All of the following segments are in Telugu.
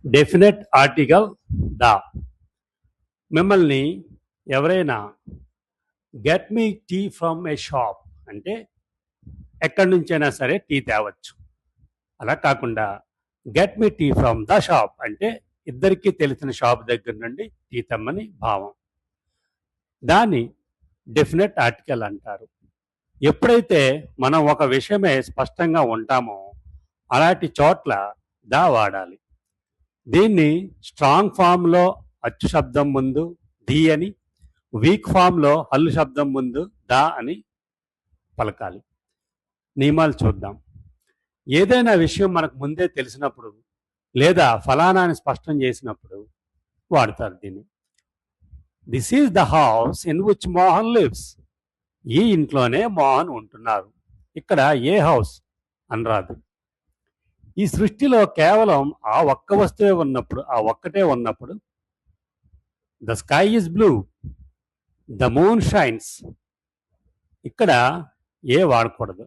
Definite article the. మిమ్మల్ని ఎవరైనా get me tea from a shop అంటే ఎక్కడి నుంచైనా సరే టీ తేవచ్చు. అలా కాకుండా get me tea from the shop అంటే ఇద్దరికీ తెలిసిన షాప్ దగ్గర నుండి టీ తెమ్మని భావం. దాన్ని డెఫినెట్ ఆర్టికల్ అంటారు. ఎప్పుడైతే మనం ఒక విషయమే స్పష్టంగా ఉంటామో అలాంటి చోట్ల దా వాడాలి. దీన్ని స్ట్రాంగ్ ఫామ్లో అచ్చు శబ్దం ముందు ది అని, వీక్ ఫామ్లో హల్లు శబ్దం ముందు దా అని పలకాలి. నియమాలు చూద్దాం. ఏదైనా విషయం మనకు ముందే తెలిసినప్పుడు లేదా ఫలానా అని స్పష్టం చేసినప్పుడు వాడతారు దీన్ని. This is the house in which Mohan lives. ఈ ఇంట్లోనే మోహన్ ఉంటున్నారు. ఇక్కడ ఏ హౌస్ అనరాదు. ఈ సృష్టిలో కేవలం ఆ ఒక్క వస్తువే ఉన్నప్పుడు, ఆ ఒక్కటే ఉన్నప్పుడు the sky is blue, the moon shines, ఇక్కడ ఏ వాడకూడదు.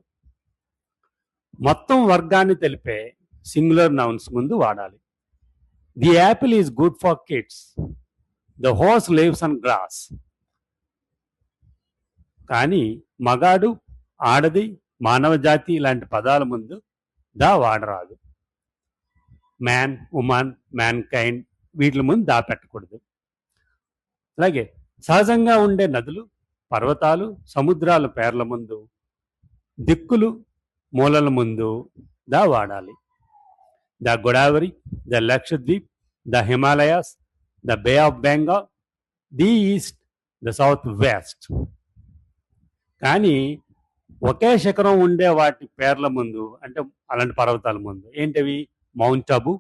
మొత్తం వర్గాన్ని తెలిపే సింగులర్ నౌన్స్ ముందు వాడాలి. The apple is good for kids, the horse lives on grass. కానీ మగాడు, ఆడది, మానవ జాతి ఇలాంటి పదాల ముందు దా వాడరాదు. మ్యాన్, ఉమాన్, మ్యాన్ కైండ్ వీటి ముందు దా పెట్టకూడదు. అలాగే సహజంగా ఉండే నదులు, పర్వతాలు, సముద్రాల పేర్ల ముందు, దిక్కులు, మూలల ముందు దా వాడాలి. The Godavari, the Lakshadweep, the Himalayas, the bay of Bengal, the east, the south west. కానీ ఒకే శిఖరం ఉండే వాటి పేర్ల ముందు అంటే అలాంటి పర్వతాల ముందు ఏంటవి? మౌంట్ అబు,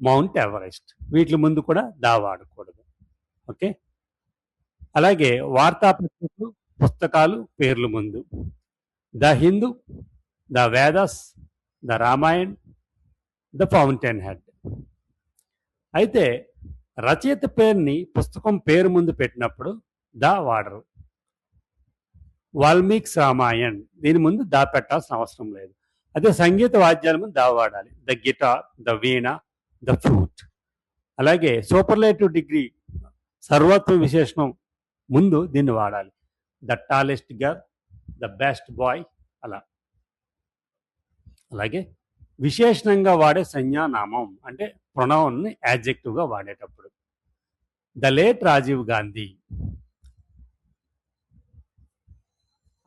మౌంట్ ఎవరెస్ట్, వీటి ముందు కూడా దా వాడకూడదు. ఓకే. అలాగే వార్తాపత్రికలు, పుస్తకాలు పేర్ల ముందు the Hindu, the Vedas, the Ramayan, the fountain head. అయితే రచయిత పేరుని పుస్తకం పేరు ముందు పెట్టినప్పుడు దా వాడరు. వాల్మీకి రామాయణ్ దీని ముందు దా పెట్టాల్సిన అవసరం లేదు. అదే సంగీత వాద్యాల ముందు దా వాడాలి. The guitar, the veena, the flute. అలాగే సూపర్లేటివ్ డిగ్రీ, సర్వత్వ విశేషణం ముందు దీన్ని వాడాలి. The tallest girl, the best boy అలా. అలాగే విశేషణంగా వాడే సంజ్ఞానామం అంటే ప్రొనౌన్ని యాడ్జెక్టివ్గా వాడేటప్పుడు ద లేట్ రాజీవ్ గాంధీ.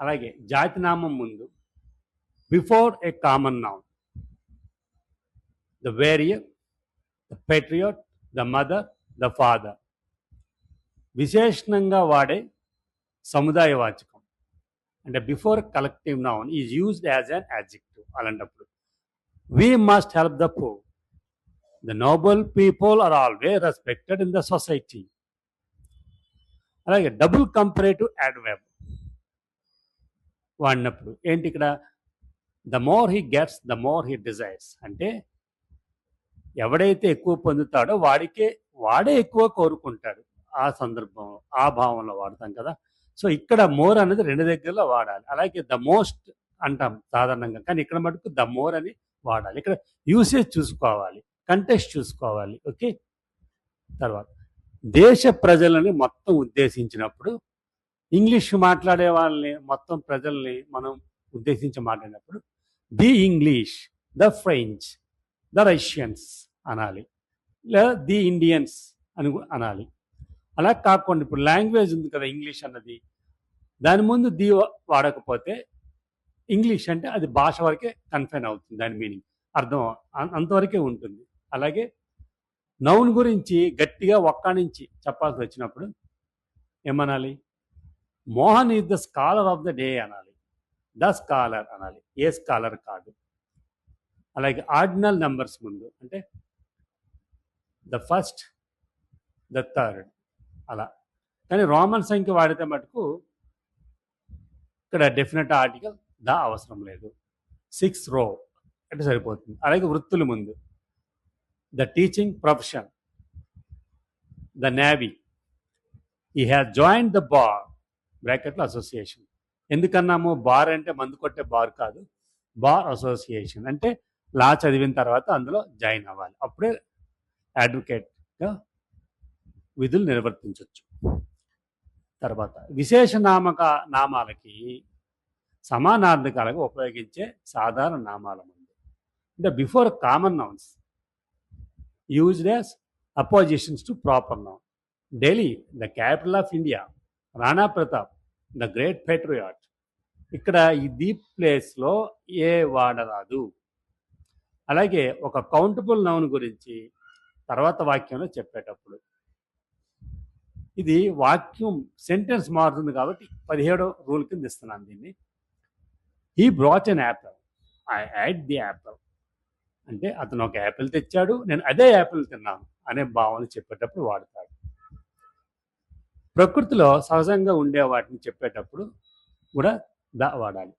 అలాగే జాతినామం ముందు before a common noun the warrior, the patriot, the mother, the father. విశేషణంగా వాడే సముదాయ వాచకం అంటే before collective noun is used as an adjective. అలాంటప్పుడు we must help the poor, the noble people are always respected in the society. అలాగే డబుల్ కంపరేటివ్ యాడ్వర్బ్ వాడినప్పుడు ఏంటి ఇక్కడ? The more he gets the more he desires అంటే ఎవడైతే ఎక్కువ పొందుతాడో వాడే ఎక్కువ కోరుకుంటాడు. ఆ సందర్భంలో ఆ భావంలో వాడతాం కదా. సో ఇక్కడ మోర్ అనేది రెండు దగ్గరలో వాడాలి. అలాగే ద మోస్ట్ అంటాం సాధారణంగా, కానీ ఇక్కడ మటుకు ద మోర్ అని వాడాలి. ఇక్కడ యూసేజ్ చూసుకోవాలి, కంటెక్స్ట్ చూసుకోవాలి. ఓకే. తర్వాత దేశ ప్రజలని మొత్తం ఉద్దేశించినప్పుడు, ఇంగ్లీష్ మాట్లాడే వాళ్ళని మొత్తం ప్రజల్ని మనం ఉద్దేశించి మాట్లాడినప్పుడు the English, the French, the Russians అనాలి, లేదా ది ఇండియన్స్ అని అనాలి. అలా కాకుండా ఇప్పుడు లాంగ్వేజ్ ఉంది కదా ఇంగ్లీష్ అన్నది, దాని ముందు ది వాడకపోతే ఇంగ్లీష్ అంటే అది భాష వరకే కన్ఫైన్ అవుతుంది, దాని మీనింగ్ అర్థం అంతవరకే ఉంటుంది. అలాగే నౌన్ గురించి గట్టిగా ఒక్క నుంచి చెప్పాల్సి వచ్చినప్పుడు ఏమనాలి? Mohan is the scholar of the day అనాలి, ద స్కాలర్ అనాలి, ఏ స్కాలర్ కాదు. అలాగే ఆర్డినల్ నెంబర్స్ ముందు అంటే ద ఫస్ట్, ద థర్డ్ అలా. కానీ రోమన్ సంఖ్య వాడితే మటుకు ఇక్కడ డెఫినెట్ ఆర్టికల్ ద అవసరం లేదు. 6 రో అంటే సరిపోతుంది. అలాగే వృత్తుల ముందు the teaching profession, the navy, ఈ హ్యాస్ జాయిన్డ్ ద బార్ బ్రాకెట్లో అసోసియేషన్. ఎందుకన్నాము? బార్ అంటే మందు కొట్టే బార్ కాదు, బార్ అసోసియేషన్ అంటే లా చదివిన తర్వాత అందులో జాయిన్ అవ్వాలి, అప్పుడే అడ్వకేట్గా విధులు నిర్వర్తించవచ్చు. తర్వాత విశేష నామాలకి సమానార్థకాలుగా ఉపయోగించే సాధారణ నామాల ముందు అంటే before common nouns used as oppositions to proper noun. Delhi the capital of India, Rana Pratap the great Patriot. ఇక్కడ ఈ దీప్ ప్లేస్లో ఏ వాడరాదు. అలాగే ఒక కౌంటబుల్ నౌన్ గురించి తర్వాత వాక్యంలో చెప్పేటప్పుడు ఇది వాక్యం సెంటెన్స్ మారుతుంది కాబట్టి 17వ రూల్ కింద ఇస్తున్నాను దీన్ని. He brought an apple, I add the Apple. అంటే అతను ఒక యాపిల్ తెచ్చాడు, నేను అదే యాపిల్ తిన్నాను అనే భావన చెప్పేటప్పుడు వాడతాడు. ప్రకృతిలో సహజంగా ఉండే వాటిని చెప్పేటప్పుడు కూడా ద వాడాలి.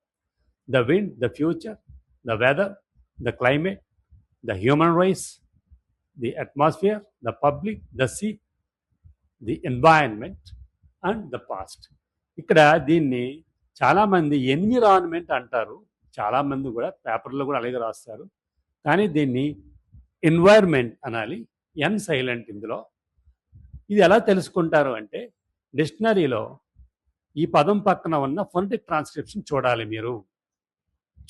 The wind, the future, the weather, the climate, the human race, the atmosphere, the public, the sea, the environment and the past. ఇక్కడ దీన్ని చాలామంది ఎన్విరాన్మెంట్ అంటారు, చాలామంది కూడా పేపర్లో కూడా అలాగే రాస్తారు, కానీ దీన్ని ఎన్వైర్మెంట్ అనాలి. ఎన్ సైలెంట్ ఇందులో. ఇది ఎలా తెలుసుకుంటారు అంటే డిక్షనరీలో ఈ పదం పక్కన ఉన్న ఫొనెటిక్ ట్రాన్స్క్రిప్షన్ చూడాలి. మీరు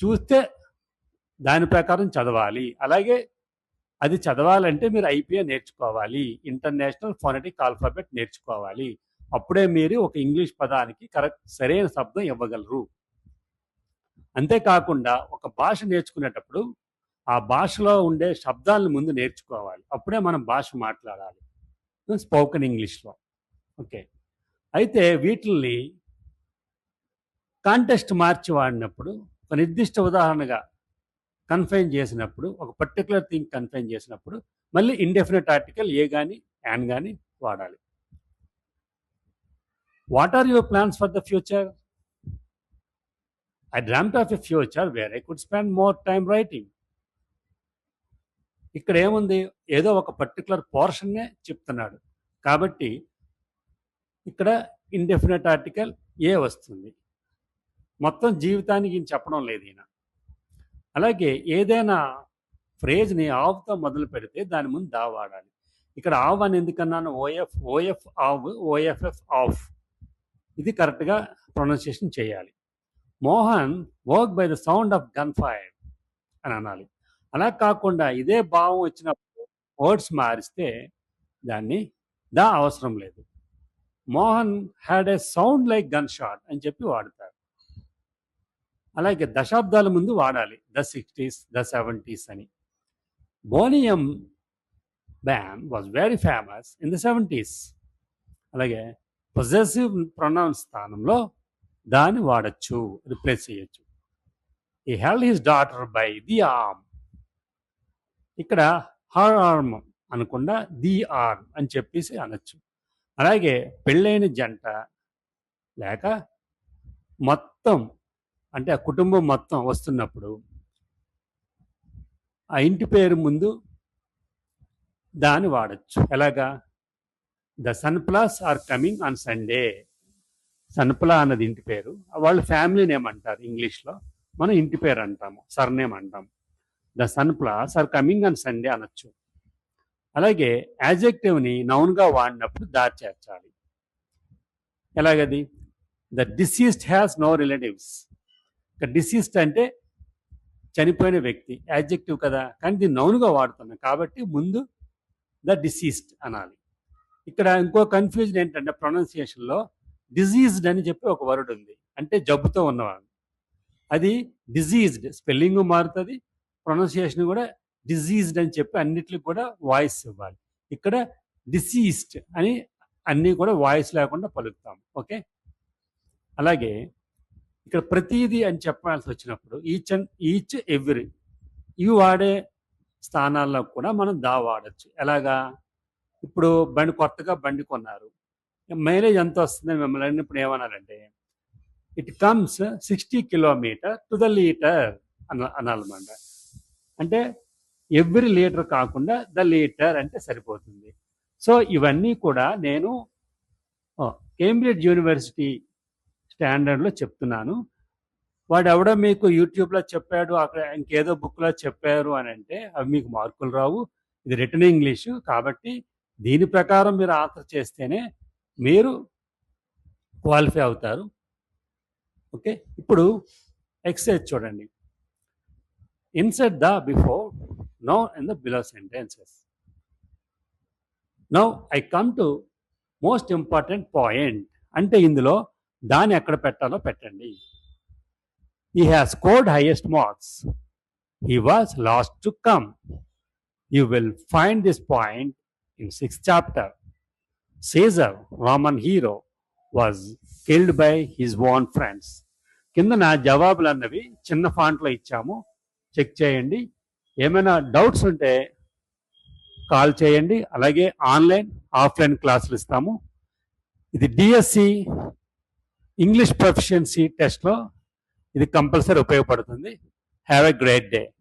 చూస్తే దాని ప్రకారం చదవాలి. అలాగే అది చదవాలంటే మీరు ఐపీఏ నేర్చుకోవాలి, ఇంటర్నేషనల్ ఫొనెటిక్ ఆల్ఫాబెట్ నేర్చుకోవాలి. అప్పుడే మీరు ఒక ఇంగ్లీష్ పదానికి సరైన శబ్దం ఇవ్వగలరు. అంతేకాకుండా ఒక భాష నేర్చుకునేటప్పుడు ఆ భాషలో ఉండే శబ్దాలను ముందు నేర్చుకోవాలి, అప్పుడే మనం భాష మాట్లాడాలి స్పోకెన్ ఇంగ్లీష్లో. ఓకే, అయితే వీటిల్ని కాంటెక్స్ట్ మార్చి వాడినప్పుడు, ఒక నిర్దిష్ట ఉదాహరణగా కన్ఫైన్ చేసినప్పుడు, ఒక పర్టికులర్ థింగ్ కన్ఫైన్ చేసినప్పుడు మళ్ళీ ఇండెఫినెట్ ఆర్టికల్ ఏ కానీ యాన్ కానీ వాడాలి. What are your plans for the future? I dreamed of a future where I could spend more time writing. ఇక్కడ ఏముంది, ఏదో ఒక పర్టికులర్ పోర్షన్నే చెప్తున్నాడు కాబట్టి ఇక్కడ ఇండెఫినెట్ ఆర్టికల్ ఏ వస్తుంది. మొత్తం జీవితానికి ఈయన చెప్పడం లేదు ఈయన. అలాగే ఏదైనా ఫ్రేజ్ని ఆవ్తో మొదలు పెడితే దాని ముందు దా వాడాలి. ఇక్కడ ఆవ్ అని ఎందుకన్నాను, ఓఎఫ్ ఆవ్, ఓఎఫ్ఎఫ్ ఆఫ్, ఇది కరెక్ట్గా ప్రొనౌన్సియేషన్ చేయాలి. Mohan work by the sound of gun fire అని అనాలి. అలా కాకుండా ఇదే భావం వచ్చినప్పుడు వర్డ్స్ మారిస్తే దాన్ని దా అవసరం లేదు. Mohan had a sound like gun shot అని చెప్పి వాడతారు. అలాగే దశాబ్దాల ముందు వాడాలి, ద 60s, ద 70s అని. Boney M band was very famous in the 70s. అలాగే పొజెసివ్ ప్రొనౌన్ స్థానంలో దాన్ని వాడచ్చు, రిప్లేస్ చేయొచ్చు. ఈ held his daughter by the arm. ఇక్కడ హర్ ఆర్మ్ అనకుండా ది ఆర్మ్ అని చెప్పేసి అనొచ్చు. అలాగే పెళ్ళైన జంట లేక మొత్తం అంటే ఆ కుటుంబం మొత్తం వస్తున్నప్పుడు ఆ ఇంటి పేరు ముందు దాన్ని వాడచ్చు. ఎలాగా, the Sunplas are coming on Sunday. సన్ప్లా అన్నది ఇంటి పేరు, వాళ్ళు ఫ్యామిలీ నేమ్ అంటారు ఇంగ్లీష్లో, మనం ఇంటి పేరు అంటాము, సర్నేమ్ అంటాము. The Sunplas are coming on Sunday అనొచ్చు. అలాగే యాడ్జెక్టివ్ని నౌన్గా వాడినప్పుడు దా చేర్చాలి. ఎలాగది, the deceased has no relatives. ఇక డిసీజ్డ్ అంటే చనిపోయిన వ్యక్తి, యాడ్జెక్టివ్ కదా, కానీ దీన్ని నౌన్గా వాడుతున్నాం కాబట్టి ముందు ద డిసీజ్డ్ అనాలి. ఇక్కడ ఇంకో కన్ఫ్యూజన్ ఏంటంటే ప్రొనౌన్సియేషన్లో డిజీజ్డ్ అని చెప్పి ఒక వర్డ్ ఉంది, అంటే జబ్బుతో ఉన్నవాడు. అది డిజీజ్డ్, స్పెల్లింగ్ మారుతుంది, ప్రొనౌన్సియేషన్ కూడా డిజీజ్డ్ అని చెప్పి అన్నిటికి కూడా వాయిస్ ఇవ్వాలి. ఇక్కడ డిసీజ్డ్ అని అన్నీ కూడా వాయిస్ లేకుండా పలుకుతాం. ఓకే, అలాగే ఇక్కడ ప్రతిదీ అని చెప్పాల్సి వచ్చినప్పుడు ఈచ్ ఎవ్రీ ఇవి వాడే స్థానాల్లో కూడా మనం దా వాడచ్చు. ఎలాగా, ఇప్పుడు కొత్తగా బండి కొన్నారు, మైలేజ్ ఎంత వస్తుందని మిమ్మల్ని అన్నప్పుడు ఏమనాలంటే it comes 60 kilometre to the litre అనాలన్నమాట. అంటే ఎవ్రీ లీటర్ కాకుండా ద లీటర్ అంటే సరిపోతుంది. సో ఇవన్నీ కూడా నేను కేంబ్రిడ్జ్ యూనివర్సిటీ స్టాండర్డ్లో చెప్తున్నాను. వాడు ఎవడో మీకు యూట్యూబ్లో చెప్పాడు, అక్కడ ఇంకేదో బుక్లో చెప్పారు అని అంటే అవి మీకు మార్కులు రావు. ఇది రిటర్న్ ఇంగ్లీషు కాబట్టి దీని ప్రకారం మీరు ఆన్సర్ చేస్తేనే మీరు క్వాలిఫై అవుతారు. ఓకే, ఇప్పుడు ఎక్సర్సైజ్ చూడండి. Insert the before now in the below sentences. Now I come to most important point. అంటే ఇందులో దాన్ని ఎక్కడ పెట్టాలో పెట్టండి. He has scored highest marks. He was last to come. You will find this point in 6th chapter. Caesar, Roman hero, was killed by his own friends. కిందన జవాబులు అన్నవి చిన్న ఫాంట్లో ఇచ్చాము, చెక్ చేయండి. ఏమైనా డౌట్స్ ఉంటే కాల్ చేయండి. అలాగే ఆన్లైన్ ఆఫ్లైన్ క్లాసులు ఇస్తాము. ఇది డిఎస్సి ఇంగ్లీష్ ప్రొఫిషియన్సీ టెస్ట్లో ఇది కంపల్సరీ ఉపయోగపడుతుంది. Have a great day.